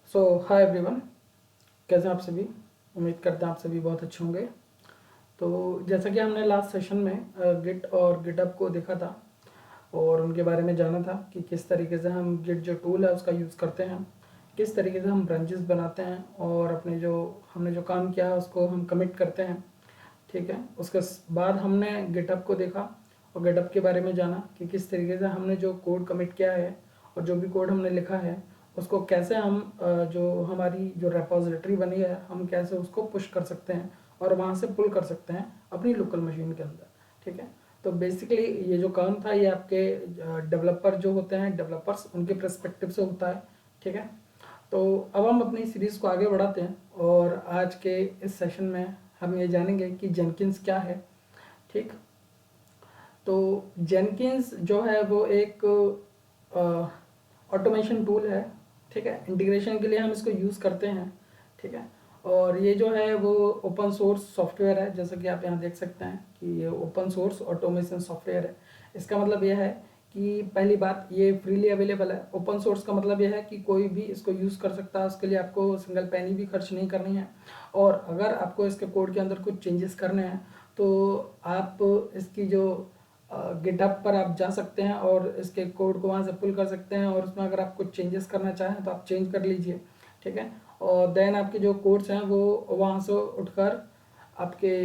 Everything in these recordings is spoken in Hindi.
सो हाय एवरीवन, कैसे हैं आप सभी। उम्मीद करते हैं आप सभी बहुत अच्छे होंगे। तो जैसा कि हमने लास्ट सेशन में गिट और गिटहब को देखा था और उनके बारे में जाना था कि किस तरीके से हम गिट जो टूल है उसका यूज़ करते हैं, किस तरीके से हम ब्रांचेस बनाते हैं और अपने जो हमने जो काम किया है उसको हम कमिट करते हैं। ठीक है, उसके बाद हमने गिटहब को देखा और गिटहब के बारे में जाना कि किस तरीके से हमने जो कोड कमिट किया है और जो भी कोड हमने लिखा है उसको कैसे हम जो हमारी जो रेपोजिटरी बनी है हम कैसे उसको पुश कर सकते हैं और वहाँ से पुल कर सकते हैं अपनी लोकल मशीन के अंदर। ठीक है, तो बेसिकली ये जो काम था ये आपके डेवलपर जो होते हैं, डेवलपर्स, उनके पर्सपेक्टिव से होता है। ठीक है, तो अब हम अपनी सीरीज़ को आगे बढ़ाते हैं और आज के इस सेशन में हम ये जानेंगे कि जेनकिंस क्या है। ठीक, तो जेनकिंस जो है वो एक ऑटोमेशन टूल है। ठीक है, इंटीग्रेशन के लिए हम इसको यूज़ करते हैं। ठीक है, और ये जो है वो ओपन सोर्स सॉफ्टवेयर है, जैसा कि आप यहाँ देख सकते हैं कि ये ओपन सोर्स ऑटोमेशन सॉफ्टवेयर है। इसका मतलब यह है कि पहली बात ये फ्रीली अवेलेबल है। ओपन सोर्स का मतलब यह है कि कोई भी इसको यूज़ कर सकता है, उसके लिए आपको सिंगल पैनी भी खर्च नहीं करनी है। और अगर आपको इसके कोड के अंदर कुछ चेंजेस करने हैं तो आप इसकी जो गिटहब पर आप जा सकते हैं और इसके कोड को वहाँ से पुल कर सकते हैं और उसमें अगर आप कुछ चेंजेस करना चाहें तो आप चेंज कर लीजिए। ठीक है, और देन आपके जो कोड्स हैं वो वहाँ से उठकर आपके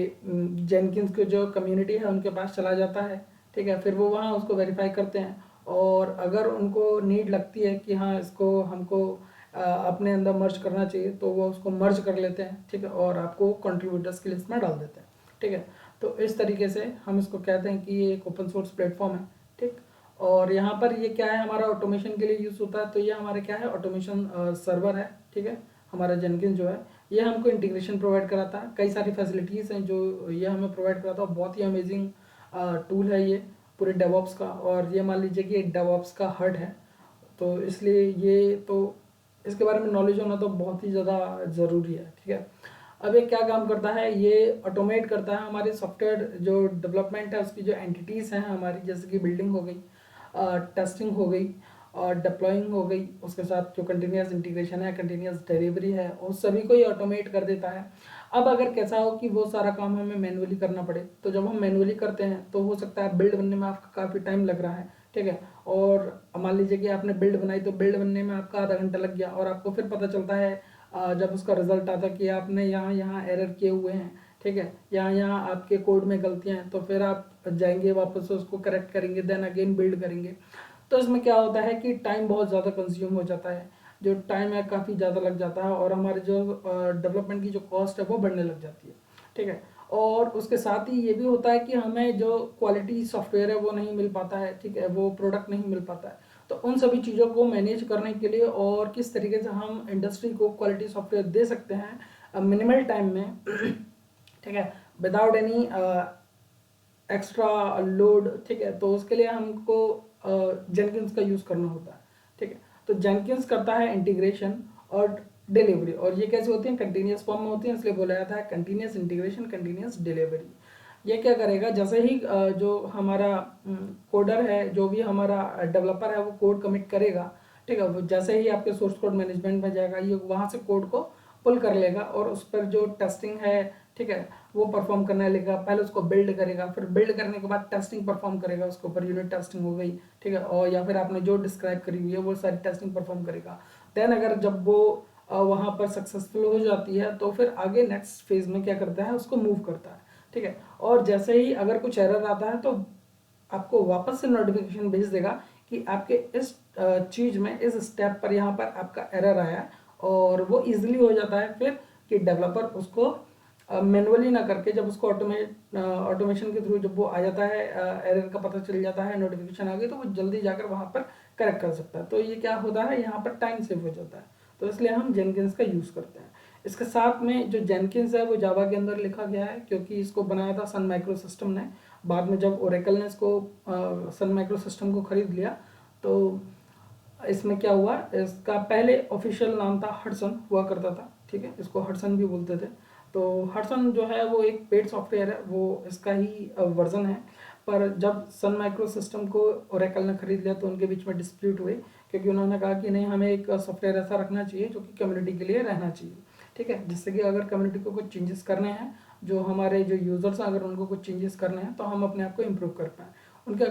जेनकिंस की जो कम्युनिटी है उनके पास चला जाता है। ठीक है, फिर वो वहाँ उसको वेरीफाई करते हैं और अगर उनको नीड लगती है कि हाँ इसको हमको अपने अंदर मर्ज करना चाहिए तो वो उसको मर्ज कर लेते हैं। ठीक है, और आपको कंट्रीब्यूटर्स की लिस्ट में डाल देते हैं। ठीक है, तो इस तरीके से हम इसको कहते हैं कि ये एक ओपन सोर्स प्लेटफॉर्म है। ठीक, और यहाँ पर ये क्या है, हमारा ऑटोमेशन के लिए यूज़ होता है। तो ये हमारे क्या है, ऑटोमेशन सर्वर है। ठीक है, हमारा जेनकिंस जो है ये हमको इंटीग्रेशन प्रोवाइड कराता है, कई सारी फैसिलिटीज़ हैं जो ये हमें प्रोवाइड कराता है। बहुत ही अमेजिंग टूल है ये पूरे डेवॉप्स का, और ये मान लीजिए कि डेवॉप्स का हर्ट है। तो इसलिए ये तो इसके बारे में नॉलेज होना तो बहुत ही ज़्यादा ज़रूरी है। ठीक है, अब ये क्या काम करता है, ये ऑटोमेट करता है हमारे सॉफ्टवेयर जो डेवलपमेंट है उसकी जो एंटिटीज़ हैं हमारी, जैसे कि बिल्डिंग हो गई, टेस्टिंग हो गई और डिप्लॉइंग हो गई, उसके साथ जो कंटिन्यूस इंटीग्रेशन है, कंटिन्यूस डिलीवरी है, उस सभी को ये ऑटोमेट कर देता है। अब अगर कैसा हो कि वो सारा काम हमें मैनुअली करना पड़े, तो जब हम मैनुअली करते हैं तो हो सकता है बिल्ड बनने में आपका काफ़ी टाइम लग रहा है। ठीक है, और मान लीजिए कि आपने बिल्ड बनाई तो बिल्ड बनने में आपका आधा घंटा लग गया और आपको फिर पता चलता है जब उसका रिजल्ट आता कि आपने यहाँ यहाँ एरर किए हुए हैं। ठीक है, यहाँ यहाँ आपके कोड में गलतियाँ हैं, तो फिर आप जाएंगे वापस से उसको करेक्ट करेंगे, देन अगेन बिल्ड करेंगे। तो इसमें क्या होता है कि टाइम बहुत ज़्यादा कंज्यूम हो जाता है, जो टाइम है काफ़ी ज़्यादा लग जाता है और हमारे जो डेवलपमेंट की जो कॉस्ट है वो बढ़ने लग जाती है। ठीक है, और उसके साथ ही ये भी होता है कि हमें जो क्वालिटी सॉफ्टवेयर है वो नहीं मिल पाता है। ठीक है, वो प्रोडक्ट नहीं मिल पाता है। तो उन सभी चीज़ों को मैनेज करने के लिए और किस तरीके से हम इंडस्ट्री को क्वालिटी सॉफ्टवेयर दे सकते हैं मिनिमल टाइम में ठीक है, विदाउट एनी एक्स्ट्रा लोड। ठीक है, तो उसके लिए हमको जेनकिंस का यूज़ करना होता है। ठीक है, तो जेनकिंस करता है इंटीग्रेशन और डिलीवरी, और ये कैसे होती है, कंटिन्यूस फॉर्म में होती है, इसलिए बोला जाता है कंटिन्यूस इंटीग्रेशन, कंटिन्यूस डिलीवरी। ये क्या करेगा, जैसे ही जो हमारा कोडर है, जो भी हमारा डेवलपर है वो कोड कमिट करेगा। ठीक है, वो जैसे ही आपके सोर्स कोड मैनेजमेंट में जाएगा ये वहाँ से कोड को पुल कर लेगा और उस पर जो टेस्टिंग है, ठीक है, वो परफॉर्म करने लेगा। पहले उसको बिल्ड करेगा, फिर बिल्ड करने के बाद टेस्टिंग परफॉर्म करेगा, उसके ऊपर यूनिट टेस्टिंग हो गई। ठीक है, और या फिर आपने जो डिस्क्राइब करी हुई है वो सारी टेस्टिंग परफॉर्म करेगा। देन अगर जब वो वहाँ पर सक्सेसफुल हो जाती है तो फिर आगे नेक्स्ट फेज में क्या करता है, उसको मूव करता है। ठीक है, और जैसे ही अगर कुछ एरर आता है तो आपको वापस से नोटिफिकेशन भेज देगा कि आपके इस चीज़ में, इस स्टेप पर, यहाँ पर आपका एरर आया है। और वो इजीली हो जाता है फिर कि डेवलपर उसको मैनुअली ना करके, जब उसको ऑटोमेशन के थ्रू जब वो आ जाता है, एरर का पता चल जाता है, नोटिफिकेशन आ गई, तो वो जल्दी जाकर वहाँ पर करेक्ट कर सकता है। तो ये क्या होता है, यहाँ पर टाइम सेव हो जाता है। तो इसलिए हम जेनकिंस का यूज़ करते हैं। इसके साथ में जो जेनकिंस है वो जावा के अंदर लिखा गया है, क्योंकि इसको बनाया था सन माइक्रो सिस्टम ने। बाद में जब ओरेकल ने इसको सन माइक्रो सिस्टम को खरीद लिया तो इसमें क्या हुआ, इसका पहले ऑफिशियल नाम था हडसन हुआ करता था। ठीक है, इसको हडसन भी बोलते थे। तो हडसन जो है वो एक पेड सॉफ्टवेयर है, वो इसका ही वर्जन है। पर जब सन माइक्रो सिस्टम को ओरेकल ने खरीद लिया तो उनके बीच में डिस्प्यूट हुए, क्योंकि उन्होंने कहा कि नहीं, हमें एक सॉफ्टवेयर ऐसा रखना चाहिए जो कि कम्युनिटी के लिए रहना चाहिए, ठीक है, जिससे कि अगर कम्युनिटी को कुछ चेंजेस करने हैं, जो हमारे जो यूज़र्स हैं अगर उनको कुछ चेंजेस करने हैं तो हम अपने आप को इम्प्रूव कर पाएँ उनके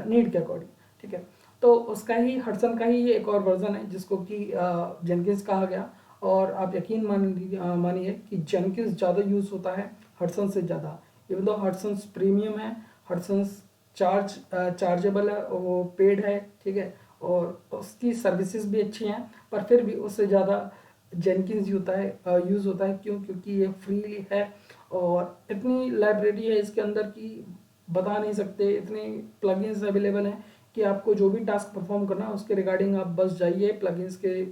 नीड के अकॉर्डिंग, ठीक है। तो उसका ही हडसन का ही एक और वर्जन है जिसको कि जेनकिंस कहा गया, और आप यकीन मानिए कि जेनकिंस ज़्यादा यूज़ होता है हडसन से ज़्यादा। इवन दो हडसन्स प्रीमियम है, हडसन्स चार्जेबल है, वो पेड है, ठीक है, और उसकी सर्विसेज भी अच्छी हैं, पर फिर भी उससे ज़्यादा जेनकिंस यूज़ होता है। क्यों? क्योंकि ये फ्री है और इतनी लाइब्रेरी है इसके अंदर की बता नहीं सकते, इतने प्लगइन्स अवेलेबल हैं कि आपको जो भी टास्क परफॉर्म करना है उसके रिगार्डिंग आप बस जाइए प्लगइन्स के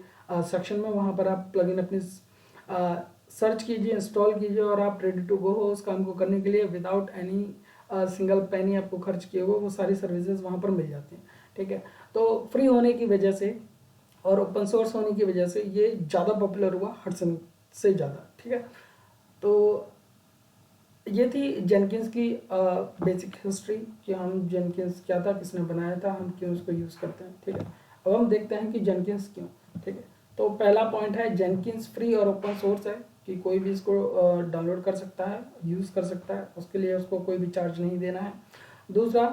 सेक्शन में, वहाँ पर आप प्लगइन अपनी सर्च कीजिए, इंस्टॉल कीजिए और आप रेडी टू गो हो उस काम को करने के लिए विदाउट एनी सिंगल पेनी आपको खर्च किए हुए, वो सारी सर्विसेज वहाँ पर मिल जाती हैं, ठीक है। तो फ्री होने की वजह से और ओपन सोर्स होने की वजह से ये ज़्यादा पॉपुलर हुआ हडसन से ज़्यादा, ठीक है। तो ये थी जेनकिंस की बेसिक हिस्ट्री कि हम जेनकिंस क्या था, किसने बनाया था, हम क्यों इसको यूज़ करते हैं, ठीक है। अब हम देखते हैं कि जेनकिंस क्यों, ठीक है। तो पहला पॉइंट है, जेनकिंस फ्री और ओपन सोर्स है कि कोई भी इसको डाउनलोड कर सकता है, यूज़ कर सकता है, उसके लिए उसको कोई भी चार्ज नहीं देना है। दूसरा,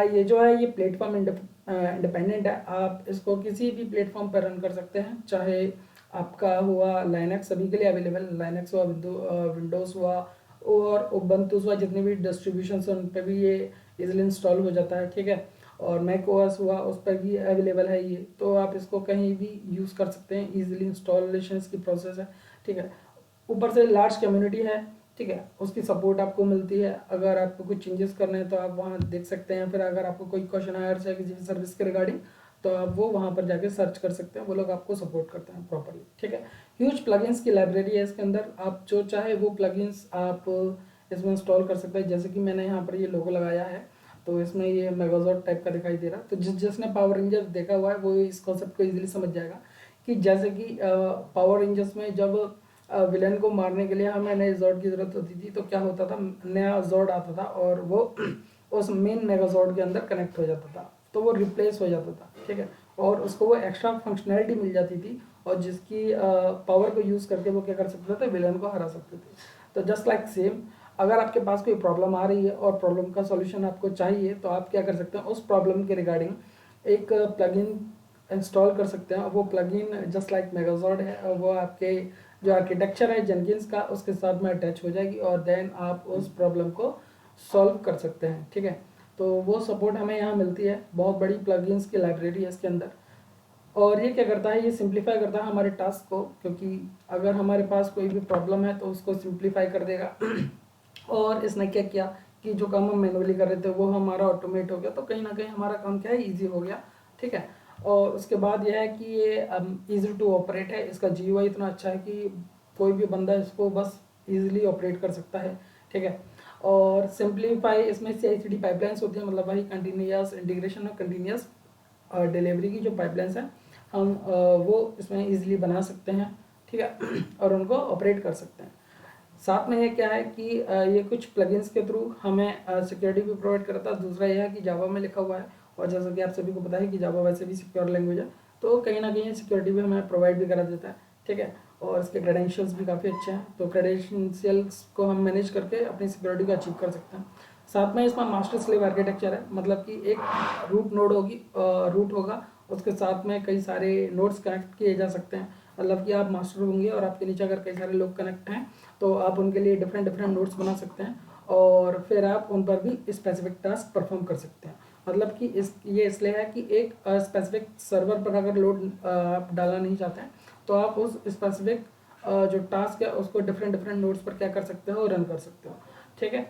ये जो है ये प्लेटफॉर्म इंडिपेंडेंट है, आप इसको किसी भी प्लेटफॉर्म पर रन कर सकते हैं, चाहे आपका हुआ लाइनक्स, सभी के लिए अवेलेबल, लाइनक्स हुआ, विंडोज़ हुआ और उबंटू हुआ, जितने भी डिस्ट्रीब्यूशन हैं उन पर भी ये इजीली इंस्टॉल हो जाता है, ठीक है। और मैक ओएस हुआ, उस पर भी अवेलेबल है ये, तो आप इसको कहीं भी यूज़ कर सकते हैं, इजीली इंस्टॉलेशन की प्रोसेस है, ठीक है। ऊपर से लार्ज कम्युनिटी है, ठीक है, उसकी सपोर्ट आपको मिलती है, अगर आपको कुछ चेंजेस करने हैं तो आप वहाँ देख सकते हैं, फिर अगर आपको कोई क्वेश्चन आया है किसी भी सर्विस के रिगार्डिंग तो आप वो वहाँ पर जाके सर्च कर सकते हैं, वो लोग आपको सपोर्ट करते हैं प्रॉपरली, ठीक है। ह्यूज प्लगइन्स की लाइब्रेरी है इसके अंदर, आप जो चाहे वो प्लगइन्स आप इसमें इंस्टॉल कर सकते हैं। जैसे कि मैंने यहाँ पर ये लोगो लगाया है तो इसमें ये मेगाजॉर्ड टाइप का दिखाई दे रहा है, तो जिसने पावर रेंजर्स देखा हुआ है वो इस कॉन्सेप्ट को इजीली समझ जाएगा कि जैसे कि पावर रेंजर्स में जब विलेन को मारने के लिए हमें नए जॉर्ड की ज़रूरत होती थी तो क्या होता था, नया जॉर्ड आता था और वो उस मेन मेगाजॉर्ड के अंदर कनेक्ट हो जाता था, तो वो रिप्लेस हो जाता था, ठीक है, और उसको वो एक्स्ट्रा फंक्शनैलिटी मिल जाती थी और जिसकी पावर को यूज़ करके वो क्या कर सकते थे, विलेन को हरा सकते थे। तो जस्ट लाइक सेम, अगर आपके पास कोई प्रॉब्लम आ रही है और प्रॉब्लम का सॉल्यूशन आपको चाहिए तो आप क्या कर सकते हैं, उस प्रॉब्लम के रिगार्डिंग एक प्लगइन इंस्टॉल कर सकते हैं। वो प्लगइन जस्ट लाइक मेगाजॉर्ड है, वो आपके जो आर्किटेक्चर है जेनकिंस का उसके साथ में अटैच हो जाएगी और देन आप उस प्रॉब्लम को सॉल्व कर सकते हैं, ठीक है। तो वो सपोर्ट हमें यहाँ मिलती है, बहुत बड़ी प्लगइन्स की लाइब्रेरी है इसके अंदर। और ये क्या करता है, ये सिंप्लीफाई करता है हमारे टास्क को, क्योंकि अगर हमारे पास कोई भी प्रॉब्लम है तो उसको सिंप्लीफाई कर देगा और इसने क्या किया कि जो काम हम मैनुअली कर रहे थे वो हमारा ऑटोमेट हो गया, तो कहीं ना कहीं हमारा काम क्या है, ईजी हो गया, ठीक है। और उसके बाद यह है कि ये ईजी टू ऑपरेट है, इसका जीयूआई इतना अच्छा है कि कोई भी बंदा इसको बस ईजिली ऑपरेट कर सकता है, ठीक है। और सिंप्लीफाई, इसमें CI/CD पाइपलाइंस होती है, मतलब भाई कंटिन्यूस इंटीग्रेशन और कंटिन्यूस डिलीवरी की जो पाइपलाइंस है हम वो इसमें ईजिली बना सकते हैं, ठीक है, और उनको ऑपरेट कर सकते हैं। साथ में ये क्या है कि ये कुछ प्लगइन्स के थ्रू हमें सिक्योरिटी भी प्रोवाइड करता है। दूसरा यह है कि जावा में लिखा हुआ है और जैसा कि आप सभी को पता है कि जावा वैसे भी सिक्योर लैंग्वेज है, तो कहीं ना कहीं सिक्योरिटी भी हमें प्रोवाइड भी करा देता है, ठीक है। और इसके क्रेडेंशियल्स भी काफ़ी अच्छे हैं, तो क्रेडेंशियल्स को हम मैनेज करके अपनी सिक्योरिटी को अचीव कर सकते हैं। साथ में इसमें मास्टर स्लेव आर्किटेक्चर है, मतलब कि एक रूट नोड होगी, रूट होगा, उसके साथ में कई सारे नोड्स कनेक्ट किए जा सकते हैं, मतलब कि आप मास्टर होंगे और आपके नीचे अगर कई सारे लोग कनेक्ट हैं तो आप उनके लिए डिफरेंट डिफरेंट नोट्स बना सकते हैं और फिर आप उन पर भी स्पेसिफिक टास्क परफॉर्म कर सकते हैं। मतलब कि ये इसलिए है कि एक स्पेसिफिक सर्वर पर अगर लोड आप डालना नहीं चाहते हैं तो आप उस स्पेसिफिक जो टास्क है उसको डिफरेंट डिफरेंट नोट्स पर क्या कर सकते हो, रन कर सकते हो, ठीक है।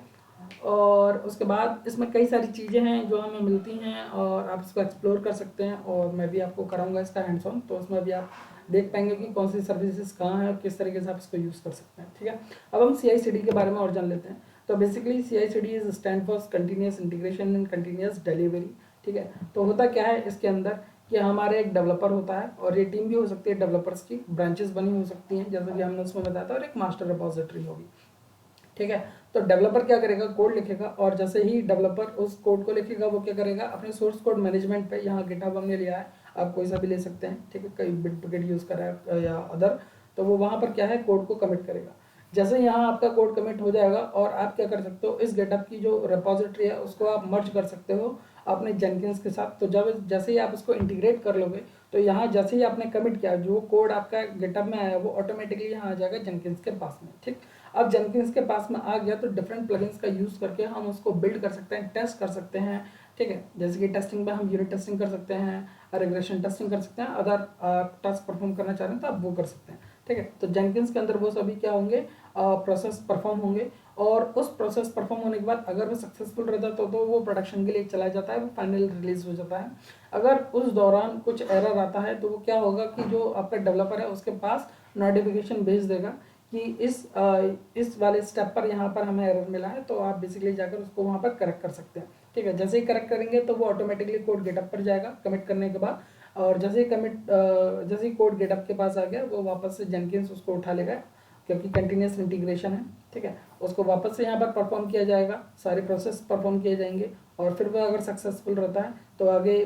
और उसके बाद इसमें कई सारी चीज़ें हैं जो हमें मिलती हैं और आप इसको एक्सप्लोर कर सकते हैं और मैं भी आपको कराऊंगा इसका हैंड्स ऑन, तो उसमें भी आप देख पाएंगे कि कौन सी सर्विसेज कहाँ है और किस तरीके से आप इसको यूज़ कर सकते हैं, ठीक है। अब हम CI/CD के बारे में और जान लेते हैं। तो basically CI/CD is stand for continuous integration and continuous delivery, ठीक है। तो होता क्या है इसके अंदर कि हमारे एक डेवलपर होता है और ये टीम भी हो सकती है डेवलपर्स की, ब्रांचेस बनी हो सकती हैं जैसे कि हमने उसमें बताया था, और एक मास्टर रिपोजिटरी होगी, ठीक है। तो डेवलपर क्या करेगा, कोड लिखेगा, और जैसे ही डेवलपर उस कोड को लिखेगा वो क्या करेगा, अपने सोर्स कोड मैनेजमेंट पे, यहाँ गिटहब हमने लिया है, आप कोई सा भी ले सकते हैं, ठीक है, कई बिटबकेट यूज़ करा है या अदर, तो वो वहाँ पर क्या है, कोड को कमिट करेगा। जैसे यहाँ आपका कोड कमिट हो जाएगा, और आप क्या कर सकते हो, इस गिटहब की जो रिपोजिटरी है उसको आप मर्ज कर सकते हो अपने जेनकिंस के साथ। तो जब जैसे ही आप इसको इंटीग्रेट कर लोगे, तो यहाँ जैसे ही आपने कमिट किया, जो कोड आपका गिटहब में आया वो ऑटोमेटिकली यहाँ आ जाएगा जेनकिंस के पास में, ठीक। अब जेनकिंस के पास में आ गया तो डिफरेंट प्लगइन्स का यूज़ करके हम उसको बिल्ड कर सकते हैं, टेस्ट कर सकते हैं, ठीक है। जैसे कि टेस्टिंग में हम यूनिट टेस्टिंग कर सकते हैं, रिग्रेशन टेस्टिंग कर सकते हैं, अदर टास्क परफॉर्म करना चाह रहे हैं तो आप वो कर सकते हैं, ठीक है। तो जेनकिंस के अंदर वो सभी क्या होंगे, प्रोसेस परफॉर्म होंगे, और उस प्रोसेस परफॉर्म होने के बाद अगर वो सक्सेसफुल रहता है तो वो प्रोडक्शन के लिए चला जाता है, वो फाइनल रिलीज हो जाता है। अगर उस दौरान कुछ एरर आता है तो वो क्या होगा कि जो आपका डेवलपर है उसके पास नोटिफिकेशन भेज देगा कि इस वाले स्टेप पर यहाँ पर हमें एरर मिला है, तो आप बेसिकली जाकर उसको वहाँ पर करेक्ट कर सकते हैं, ठीक है। जैसे ही करेक्ट करेंगे तो वो ऑटोमेटिकली कोड गेटअप पर जाएगा कमिट करने के बाद, और जैसे ही कोड गेटअप के पास आ गया वो वापस से जेनकिंस उसको उठा लेगा, क्योंकि कंटिन्यूस इंटीग्रेशन है, ठीक है। उसको वापस से यहाँ पर परफॉर्म किया जाएगा, सारे प्रोसेस परफॉर्म किए जाएंगे, और फिर वो अगर सक्सेसफुल रहता है तो आगे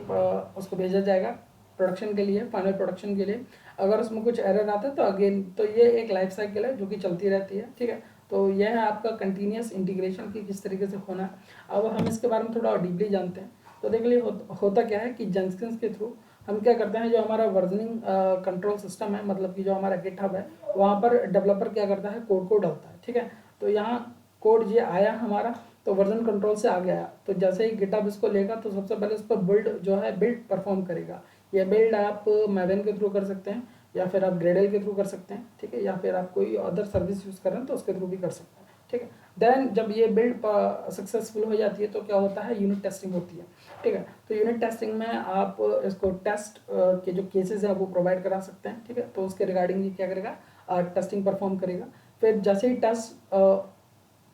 उसको भेजा जाएगा प्रोडक्शन के लिए, फाइनल प्रोडक्शन के लिए। अगर उसमें कुछ एरर आता है तो अगेन, तो ये एक लाइफ साइकिल है जो कि चलती रहती है, ठीक है। तो यह है आपका कंटिन्यूस इंटीग्रेशन की किस तरीके से होना है। अब हम इसके बारे में थोड़ा डीपली जानते हैं। तो देख लिए होता क्या है कि जेनकिंस के थ्रू हम क्या करते हैं, जो हमारा वर्जनिंग कंट्रोल सिस्टम है, मतलब कि जो हमारा गिटहब है, वहाँ पर डेवलपर क्या करता है, कोड को डालता है, ठीक है। तो यहाँ कोड ये आया हमारा, तो वर्जन कंट्रोल से आ गया, तो जैसे ही गिटहब इसको लेगा तो सबसे पहले इस पर बिल्ड जो है बिल्ड परफॉर्म करेगा। ये बिल्ड आप मैवेन के थ्रू कर सकते हैं, या फिर आप ग्रेडल के थ्रू कर सकते हैं, ठीक है, या फिर आप कोई अदर सर्विस यूज़ कर रहे हैं तो उसके थ्रू भी कर सकते हैं, ठीक है। देन जब ये बिल्ड सक्सेसफुल हो जाती है तो क्या होता है, यूनिट टेस्टिंग होती है, ठीक है। तो यूनिट टेस्टिंग में आप इसको टेस्ट के जो केसेस हैं वो प्रोवाइड करा सकते हैं, ठीक है। तो उसके रिगार्डिंग ये क्या करेगा, टेस्टिंग परफॉर्म करेगा। फिर जैसे ही टेस्ट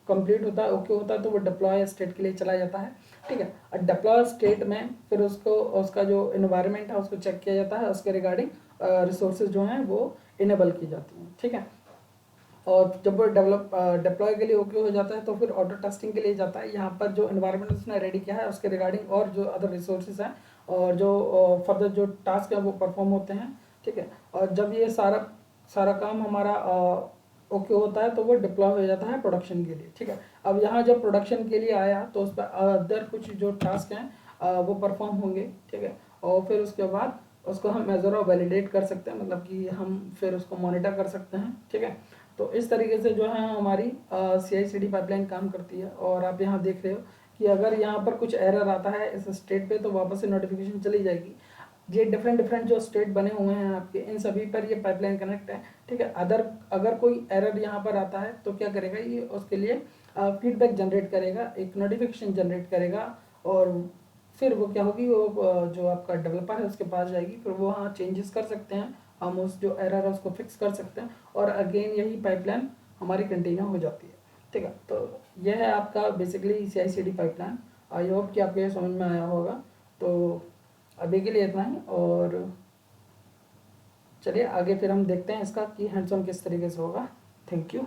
कंप्लीट होता है, ओके होता है, तो वो डिप्लॉय स्टेट के लिए चला जाता है, ठीक है। और डिप्लॉय स्टेट में फिर उसको उसका जो इन्वायरमेंट है उसको चेक किया जाता है, उसके रिगार्डिंग रिसोर्सेज जो हैं वो इनेबल की जाती हैं, ठीक है। और जब वो डिप्लॉय के लिए ओके हो जाता है तो फिर ऑटो टेस्टिंग के लिए जाता है। यहाँ पर जो इन्वायरमेंट उसने रेडी किया है उसके रिगार्डिंग और जो अदर रिसोर्सेज हैं और जो फर्दर जो टास्क है वो परफॉर्म होते हैं, ठीक है। और जब ये सारा सारा काम हमारा ओके होता है तो वो डिप्लॉय हो जाता है प्रोडक्शन के लिए, ठीक है। अब यहाँ जब प्रोडक्शन के लिए आया तो उस पर अदर कुछ जो टास्क हैं वो परफॉर्म होंगे, ठीक है। और फिर उसके बाद उसको हम मेजर और वैलिडेट कर सकते हैं, मतलब कि हम फिर उसको मॉनिटर कर सकते हैं, ठीक है। तो इस तरीके से जो है हमारी CI/CD पाइपलाइन काम करती है। और आप यहाँ देख रहे हो कि अगर यहाँ पर कुछ एरर आता है इस स्टेट पे तो वापस से नोटिफिकेशन चली जाएगी। ये डिफरेंट जो स्टेट बने हुए हैं आपके, इन सभी पर ये पाइपलाइन कनेक्ट है, ठीक है। अगर कोई एरर यहाँ पर आता है तो क्या करेगा, ये उसके लिए फीडबैक जनरेट करेगा, एक नोटिफिकेशन जनरेट करेगा, और फिर वो क्या होगी, वो जो आपका डेवलपर है उसके पास जाएगी, फिर वो वहाँ चेंजेस कर सकते हैं, हम उस जो एरर है उसको फिक्स कर सकते हैं, और अगेन यही पाइपलाइन हमारी कंटिन्यू हो जाती है, ठीक है। तो यह है आपका basically CI/CD pipeline. I hope कि आपको ये समझ में आया होगा। तो अभी के लिए इतना ही, और चलिए आगे फिर हम देखते हैं इसका कि हैंड्स ऑन किस तरीके से होगा। Thank you.